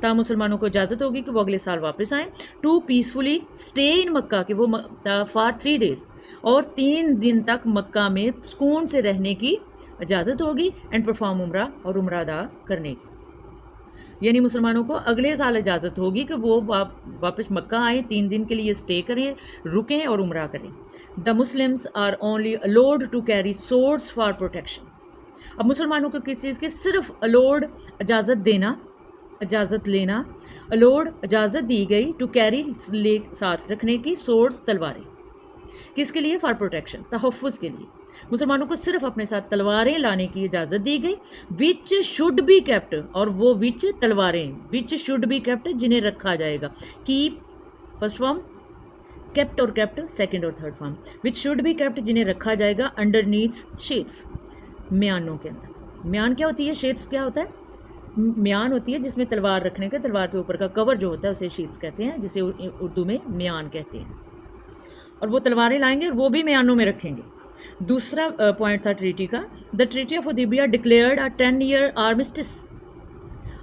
تا مسلمانوں کو اجازت ہوگی کہ وہ اگلے سال واپس آئیں. ٹو پیسفلی اسٹے ان مکہ کہ وہ فار 3 days اور 3 دن تک مکہ میں سکون سے رہنے کی اجازت ہوگی. اینڈ پرفارم عمرہ اور عمرہ ادا کرنے کی. یعنی مسلمانوں کو اگلے سال اجازت ہوگی کہ وہ واپس مکہ آئیں, 3 دن کے لیے اسٹے کریں, رکیں اور عمرہ کریں. The Muslims are only allowed to carry swords for protection. اب مسلمانوں کو کس چیز کے صرف الاؤڈ اجازت دینا, اجازت لینا, الاؤڈ اجازت دی گئی ٹو کیری ساتھ رکھنے کی سورڈس تلواریں. کس کے لیے؟ فار پروٹیکشن, تحفظ کے لیے. مسلمانوں کو صرف اپنے ساتھ تلواریں لانے کی اجازت دی گئی. وچ شوڈ بی کیپٹ, اور وہ وچ تلواریں وچ شوڈ بی کیپٹ جنہیں رکھا جائے گا. کیپ فرسٹ فارم, کیپٹ اور کیپٹ سیکنڈ اور third form. Which should be kept جنہیں رکھا جائے گا انڈر نیتھ شیٹس, میانوں کے اندر. میان کیا ہوتی ہے؟ شیٹس کیا ہوتا ہے؟ میان ہوتی ہے جس میں تلوار رکھنے کا, تلوار کے اوپر کا کور جو ہوتا ہے اسے شیٹس کہتے ہیں, جسے اردو میں میان کہتے ہیں. اور وہ تلواریں لائیں گے اور وہ بھی میانوں میں رکھیں گے. دوسرا پوائنٹ تھا ٹریٹی کا. The treaty of Hudaybiyyah declared a 10 year armistice.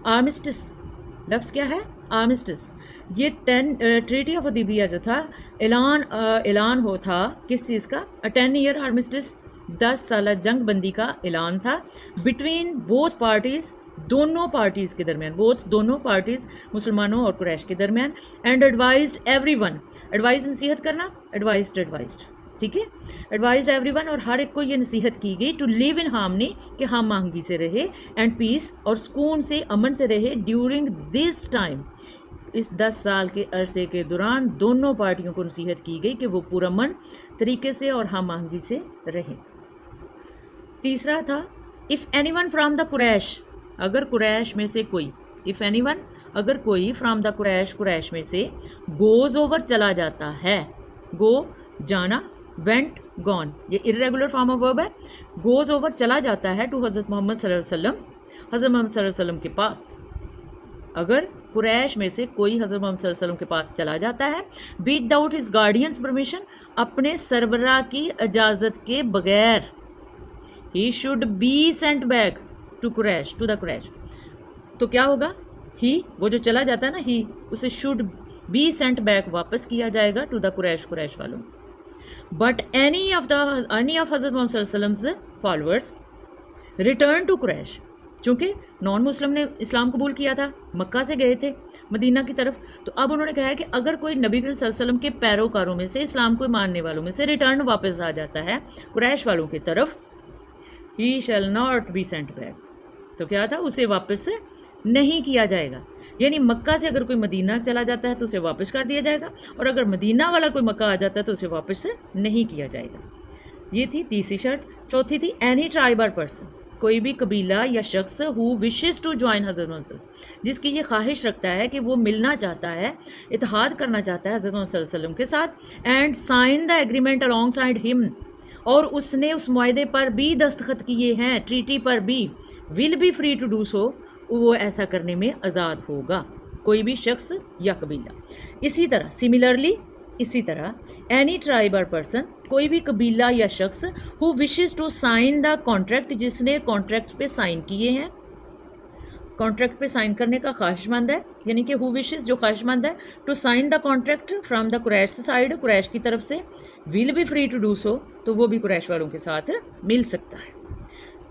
Armistice لفظ کیا ہے؟ آرمسٹس. یہ ٹریٹی آف حدیبیہ جو تھا اعلان ہو تھا کس چیز کا؟ 10 year آرمسٹس, 10 سالہ جنگ بندی کا اعلان تھا. بٹوین بوتھ پارٹیز, دونوں پارٹیز کے درمیان, دونوں پارٹیز مسلمانوں اور قریش کے درمیان. And advised everyone, advise نصیحت کرنا, ایڈوائزڈ ٹھیک ہے, ایڈوائزڈ ایوری ون, اور ہر ایک کو یہ نصیحت کی گئی ٹو لیو ان ہارمنی کہ ہم آہنگی سے رہے, اینڈ پیس اور سکون سے, امن سے رہے. ڈیورنگ دس ٹائم, اس 10 سال کے عرصے کے دوران دونوں پارٹیوں کو نصیحت کی گئی کہ وہ پرامن طریقے سے اور ہم آہنگی سے رہیں. تیسرا تھا if any one from the Quraysh, اگر قریش میں سے کوئی, اف اینی ون اگر کوئی فرام دا قریش میں سے گوز اوور چلا جاتا ہے. گو جانا, وینٹ گون, یہ irregular فارم آف ورب ہے. گوز اوور چلا جاتا ہے ٹو حضرت محمد صلی اللہ علیہ وسلم, حضرت محمد صلی اللہ علیہ وسلم کے پاس. اگر قریش میں سے کوئی حضرت محمد صلی اللہ علیہ وسلم کے پاس چلا جاتا ہے without his guardian's permission, اپنے سربراہ کی اجازت کے بغیر, ہی should be sent back to Quraysh, to the Quraysh. تو کیا ہوگا؟ ہی, وہ جو چلا جاتا ہے نا, ہی, اسے شوڈ بی سینٹ بیک, واپس کیا جائے گا ٹو دا قریش والوں. بٹ اینی آف حضرت محمد صلی اللہ علیہ وسلم فالوورس ریٹرن ٹو قریش, چونکہ نان مسلم نے اسلام قبول کیا تھا, مکہ سے گئے تھے مدینہ کی طرف, تو اب انہوں نے کہا ہے کہ اگر کوئی نبی کریم صلی اللہ علیہ وسلم کے پیروکاروں میں سے, اسلام کو ماننے والوں میں سے ریٹرن واپس آ جاتا ہے قریش والوں کی طرف, he shall not be sent back, تو کیا تھا؟ اسے واپس نہیں کیا جائے گا. یعنی مکہ سے اگر کوئی مدینہ چلا جاتا ہے تو اسے واپس کر دیا جائے گا, اور اگر مدینہ والا کوئی مکہ آ جاتا ہے تو اسے واپس نہیں کیا جائے گا. یہ تھی تیسری شرط. چوتھی تھی اینی ٹرائب اور پرسن, کوئی بھی قبیلہ یا شخص ہو وشز ٹو جوائن حضرت محمد, جس کی یہ خواہش رکھتا ہے کہ وہ ملنا چاہتا ہے, اتحاد کرنا چاہتا ہے حضرت محمد صلی اللہ علیہ وسلم کے ساتھ, and sign the agreement alongside him, اور اس نے اس معاہدے پر بھی دستخط کیے ہیں, ٹریٹی پر بھی, will be free to do so, وہ ایسا کرنے میں آزاد ہوگا, کوئی بھی شخص یا قبیلہ. اسی طرح سملرلی, اسی طرح اینی ٹرائب اور پرسن, کوئی بھی قبیلہ یا شخص ہو wishes to sign the contract, جس نے کانٹریکٹ پہ سائن کیے ہیں, کانٹریکٹ پہ سائن کرنے کا خواہش مند ہے, یعنی کہ ہو وشز جو خواہش مند ہے, to sign the contract from the Quraysh side, Quraysh کی طرف سے, will be free to do so, تو وہ بھی قریش والوں کے ساتھ مل سکتا ہے.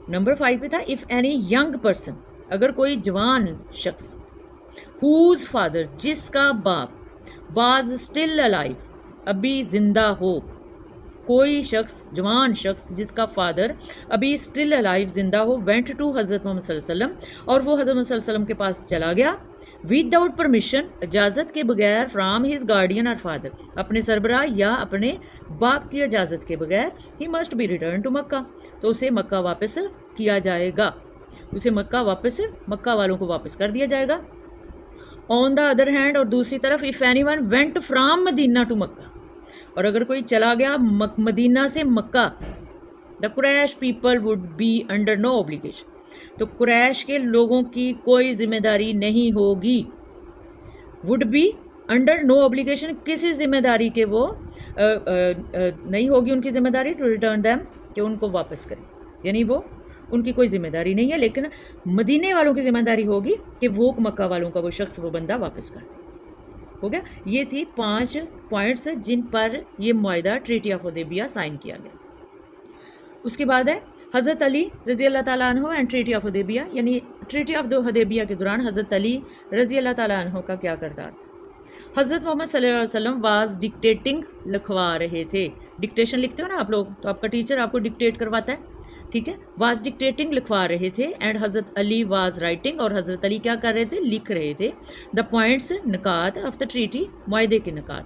نمبر 5 پہ تھا اف اینی ینگ پرسن, اگر کوئی جوان شخص, ہوز فادر, جس کا باپ, واز اسٹل الائیو, ابھی زندہ ہو, کوئی شخص, جوان شخص جس کا فادر ابھی اسٹل الائیو, زندہ ہو, وینٹ ٹو حضرت محمد صلی اللہ علیہ وسلم, اور وہ حضرت محمد صلی اللہ علیہ وسلم کے پاس چلا گیا, ود آؤٹ پرمیشن, اجازت کے بغیر, فرام ہز گارڈین اور فادر, اپنے سربراہ یا اپنے باپ کی اجازت کے بغیر, he must be return to Mecca, تو اسے مکہ واپس کیا جائے گا, اسے مکہ والوں کو واپس کر دیا جائے گا. آن دا ادر ہینڈ, اور دوسری طرف, if any one went from Medina to Mecca, اور اگر کوئی چلا گیا مدینہ سے Mecca, the Quraysh people would be under no obligation, تو قریش کے لوگوں کی کوئی ذمہ داری نہیں ہوگی, would be under no obligation, کسی ذمہ داری کے وہ نہیں ہوگی ان کی ذمہ داری, ٹو ریٹرن دیم, کہ ان کو واپس کریں, یعنی وہ ان کی کوئی ذمہ داری نہیں ہے، لیکن مدینے والوں کی ذمہ داری ہوگی کہ وہ مکہ والوں کا وہ شخص وہ بندہ واپس کر دے. ہو گیا. یہ تھی 5 پوائنٹس جن پر یہ معاہدہ ٹریٹی آف حدیبیہ سائن کیا گیا. اس کے بعد ہے حضرت علی رضی اللہ تعالیٰ عنہ اینڈ ٹریٹی آف حدیبیہ، یعنی ٹریٹی آف حدیبیہ کے دوران حضرت علی رضی اللہ تعالیٰ عنہ کا کیا کردار تھا. حضرت محمد صلی اللہ علیہ وسلم واز ڈکٹیٹنگ، لکھوا رہے تھے. ڈکٹیشن لکھتے ہو نا آپ لوگ، تو آپ کا ٹیچر آپ کو ڈکٹیٹ کرواتا ہے، ٹھیک ہے. واز ڈکٹیٹنگ، لکھوا رہے تھے. اینڈ حضرت علی واز رائٹنگ، اور حضرت علی کیا کر رہے تھے؟ لکھ رہے تھے. دا پوائنٹس، نکات آف دا ٹریٹی، معاہدے کے نکات.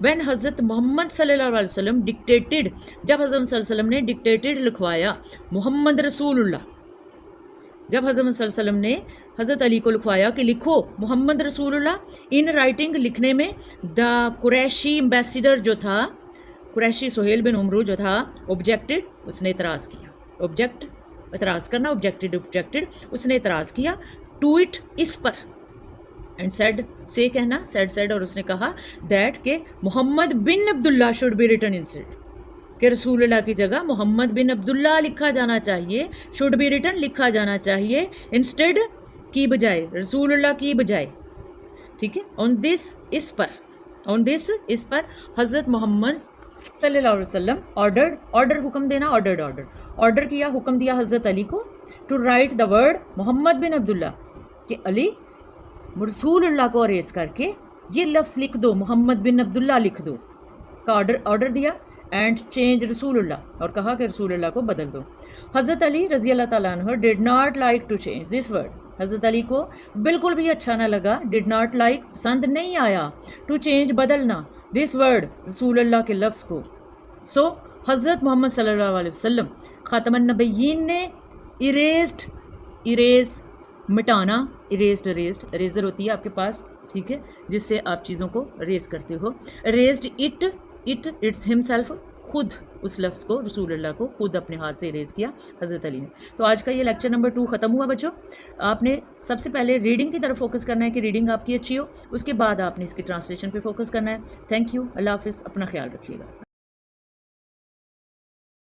وین حضرت محمد صلی اللہ علیہ وسلم ڈکٹیٹڈ، جب حضرت صلی اللہ علیہ وسلم نے ڈکٹیٹڈ لکھوایا محمد رسول اللہ، جب حضرت صلی اللہ علیہ وسلم نے حضرت علی کو لکھوایا کہ لکھو محمد رسول اللہ، ان رائٹنگ، لکھنے میں، دا قریشی امبیسیڈر جو تھا، قریشی سہیل بن عمرو جو تھا، آبجیکٹڈ، اس نے اعتراض کیا. آبجیکٹ، اعتراض کرنا، آبجیکٹڈ، اس نے اعتراض کیا. ٹو اٹ، اس پر. اینڈ سیڈ، سے کہنا، سیڈ، اور اس نے کہا دیٹ کہ Muhammad bin Abdullah should be written instead, کہ رسول اللہ کی جگہ محمد بن عبداللہ لکھا جانا چاہیے. شوڈ بی ریٹن، لکھا جانا چاہیے. انسٹیڈ، کی بجائے، رسول اللہ کی بجائے، ٹھیک ہے. آن دس، اس پر، آن دس، اس پر حضرت محمد صلی اللہ علیہ وسلم آرڈر، حکم دینا، آرڈر کیا، حکم دیا حضرت علی کو to right the word Muhammad bin عبداللہ، کہ علی رسول اللہ کو اریز کر کے یہ لفظ لکھ دو، محمد بن عبداللہ لکھ دو کا آرڈر دیا. اینڈ چینج رسول اللہ، اور کہا کہ رسول اللہ کو بدل دو. حضرت علی رضی اللہ تعالیٰ عنہ did not like to change this word, حضرت علی کو بالکل بھی اچھا نہ لگا، ڈیڈ ناٹ لائک، پسند نہیں آیا، ٹو چینج، بدلنا، دس ورڈ، رسول اللہ کے لفظ کو. سو حضرت محمد صلی اللہ علیہ وسلم خاتم النبیین نے اریز، مٹانا، اریزر ہوتی ہے آپ کے پاس، ٹھیک ہے، جس سے آپ چیزوں کو اریز کرتے ہو. اریزڈ اٹس ہمسیلف، خود اس لفظ کو، رسول اللہ کو خود اپنے ہاتھ سے اریز کیا حضرت علی نے. تو آج کا یہ لیکچر نمبر 2 ختم ہوا بچوں. آپ نے سب سے پہلے ریڈنگ کی طرف فوکس کرنا ہے کہ ریڈنگ آپ کی اچھی ہو، اس کے بعد آپ نے اس کی ٹرانسلیشن پہ فوکس کرنا ہے. تھینک یو، اللہ حافظ، اپنا خیال رکھیے گا.